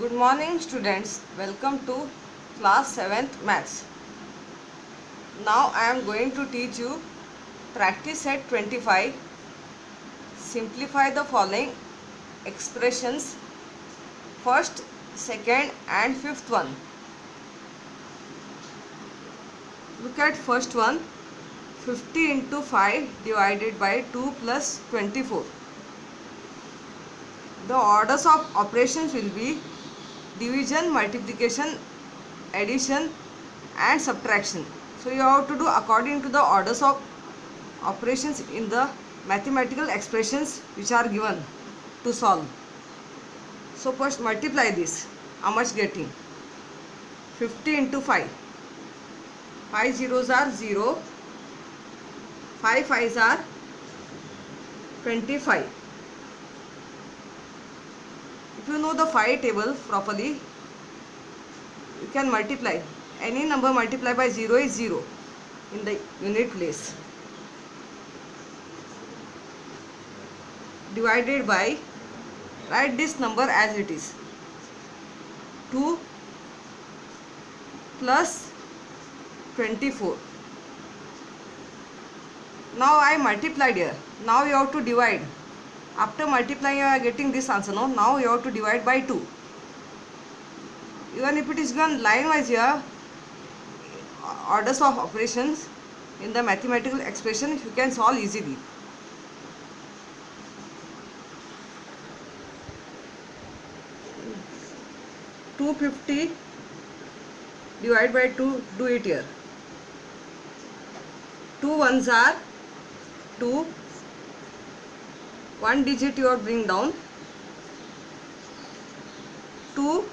Good morning students, welcome to class 7th maths. Now I am going to teach you practice set 25. Simplify the following expressions, first, second and fifth one. Look at first one, 50 into 5 divided by 2 plus 24. The orders of operations will be division, multiplication, addition and subtraction. So you have to do according to the orders of operations in the mathematical expressions which are given to solve. So first multiply this. How much getting? 50 into 5. 5 zeros are 0. 5 fives are 25. If you know the 5 table properly, you can multiply. Any number multiplied by 0 is 0 in the unit place. Divided by, write this number as it is. 2 plus 24. Now I multiplied here. Now you have to divide. After multiplying you are getting this answer. No? Now you have to divide by 2. Even if it is given line wise here, orders of operations in the mathematical expression you can solve easily. $250 divide by 2, do it here. 2 ones are 2, 1 digit you have bring down, 2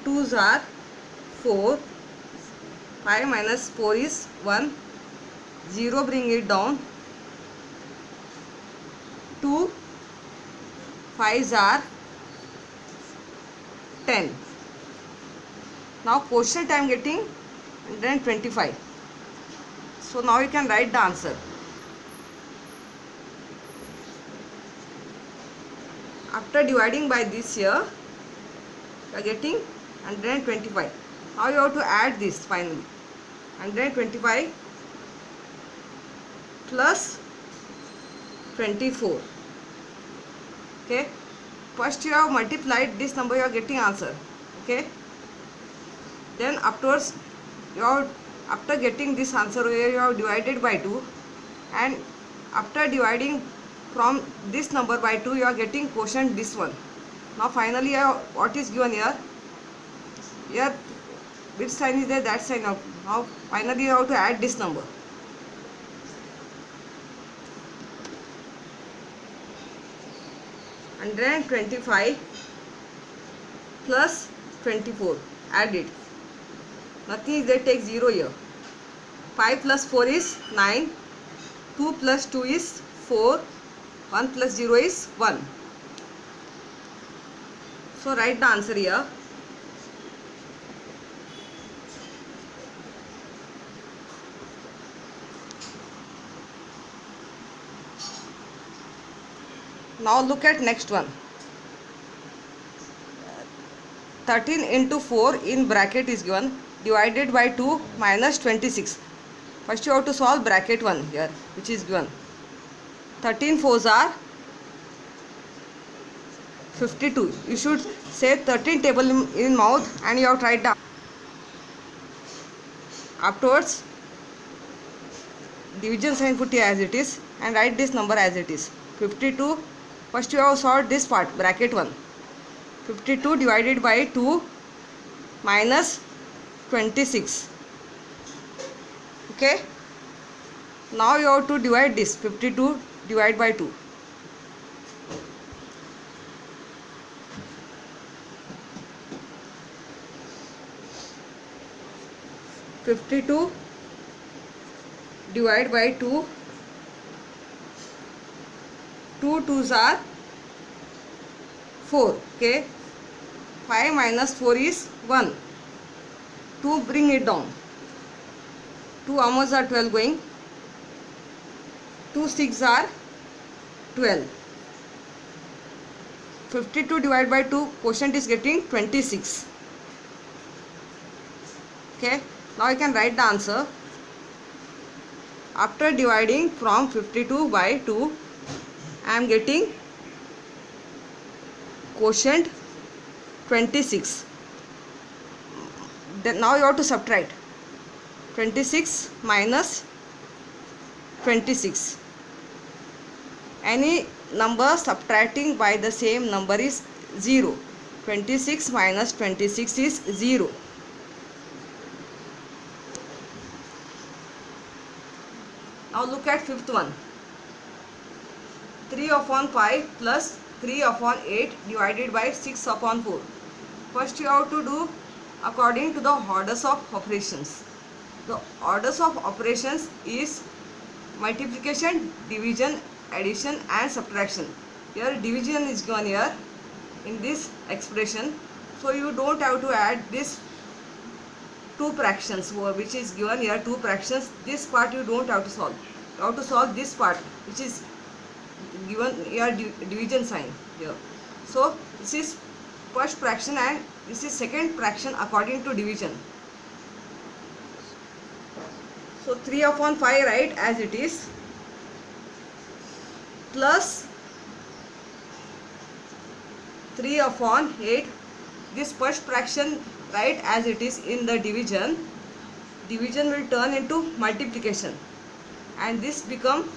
twos are 4, 5 minus 4 is 1, 0 bring it down, 2 fives are 10. Now quotient I am getting 125. So now you can write the answer. After dividing by this here, you are getting 125. Now you have to add this finally. 125 plus 24. Okay. First you have multiplied this number, you are getting answer. Okay. Then afterwards you have, after getting this answer here, you have divided by 2, and after dividing from this number by 2 you are getting quotient this one. Now finally what is given here? Here which sign is there, that sign out. Now finally you have to add this number. And 125 plus 24, add it. Nothing is there, take 0 here. 5 plus 4 is 9, 2 plus 2 is 4, 1 plus 0 is 1. So write the answer here. Now look at next one. 13 into 4 in bracket is given, divided by 2 minus 26. First you have to solve bracket 1 here which is given. 13 fours are 52. You should say 13 table in mouth and you have to write down. Afterwards division sign put here as it is and write this number as it is. 52. First you have solved this part, bracket 1. 52 divided by 2 minus 26. Okay. Now you have to divide this. 52 divide by 2. (52) divide by 2. 2 twos are 4. Okay. 5 minus 4 is 1. 2 bring it down. 2 almost are 12 going. 2 6 are 12. 52 divided by 2, quotient is getting 26. Okay, now you can write the answer. After dividing from 52 by 2, I am getting quotient 26. Then now you have to subtract 26 minus 26. Any number subtracting by the same number is 0. 26 minus 26 is 0. Now look at fifth one. 3 upon 5 plus 3 upon 8 divided by 6 upon 4. First you have to do according to the orders of operations. The orders of operations is multiplication, division, addition and subtraction. Here division is given here in this expression. So you don't have to add this two fractions which is given here, two fractions. This part you don't have to solve. You have to solve this part which is given here division sign here. So this is first fraction and this is second fraction according to division. So 3 upon 5 write as it is, plus 3 upon 8. This first fraction write as it is in the division. Division will turn into multiplication and this become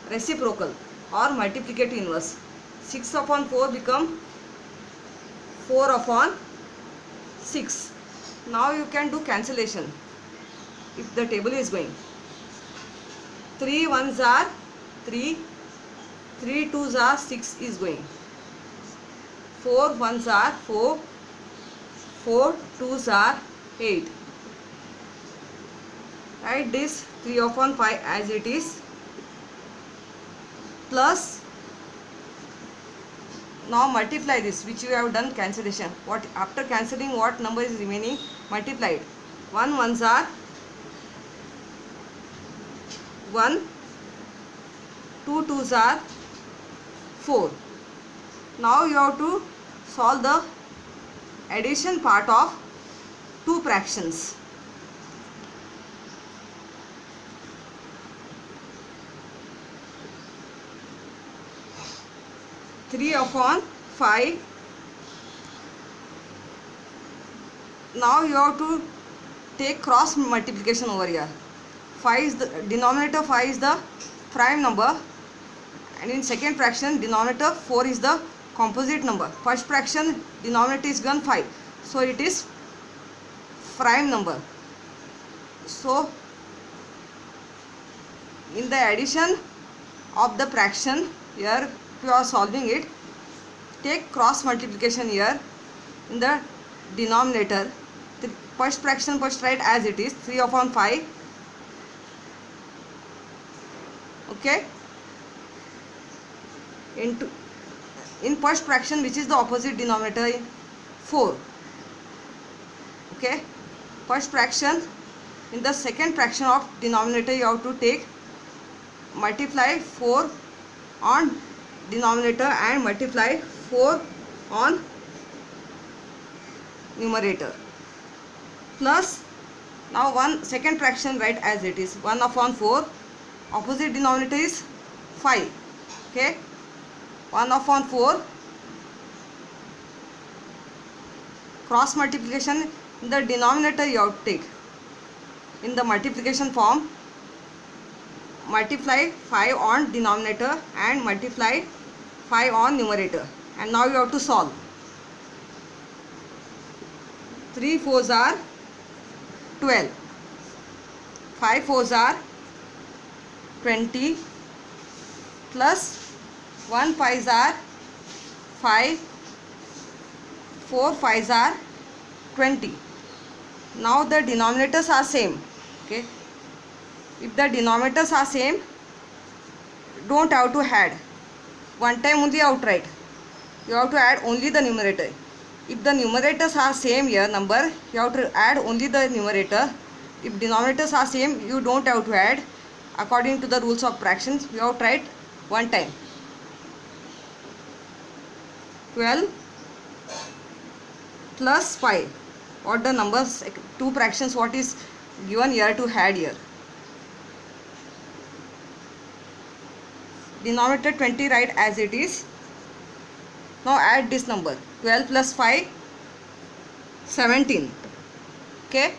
reciprocal or multiplicative inverse. 6 upon 4 become 4 upon 6. Now you can do cancellation if the table is going. 3 ones are 3, 3 twos are 6 is going. 4 ones are 4, 4 twos are 8. Write this 3 upon 5 as it is, plus now multiply this which you have done cancellation. What after cancelling what number is remaining? Multiplied. 1 ones are 1, 2 twos are 4. Now you have to solve the addition part of two fractions. Three upon 5. Now you have to take cross multiplication over here. 5 is the denominator, 5 is the prime number, and in second fraction denominator 4 is the composite number. First fraction denominator is given 5, so it is prime number. So in the addition of the fraction here, if you are solving it, take cross multiplication here in the denominator. The first fraction first write as it is, 3 upon 5. Okay, in first fraction which is the opposite denominator, 4. Okay, first fraction in the second fraction of denominator you have to take multiply 4 on denominator and multiply 4 on numerator, plus now second fraction write as it is, 1 upon 4. Opposite denominator is 5. Okay, 1 upon 4. Cross multiplication in the denominator you have to take. In the multiplication form, multiply 5 on denominator and multiply 5 on numerator, and now you have to solve. 3 fours are 12, 5 fours are 20, plus 1 fives are 5, 4 fives are 20. Now the denominators are same. Okay, if the denominators are same, don't have to add. One time only outright. You have to add only the numerator. If the numerators are same here number, you have to add only the numerator. If denominators are same, you don't have to add. According to the rules of fractions, you have to write one time. 12 plus 5. What the numbers, two fractions, what is given here to add here? Denominator 20 write as it is. Now add this number, 12 plus 5, 17. Okay.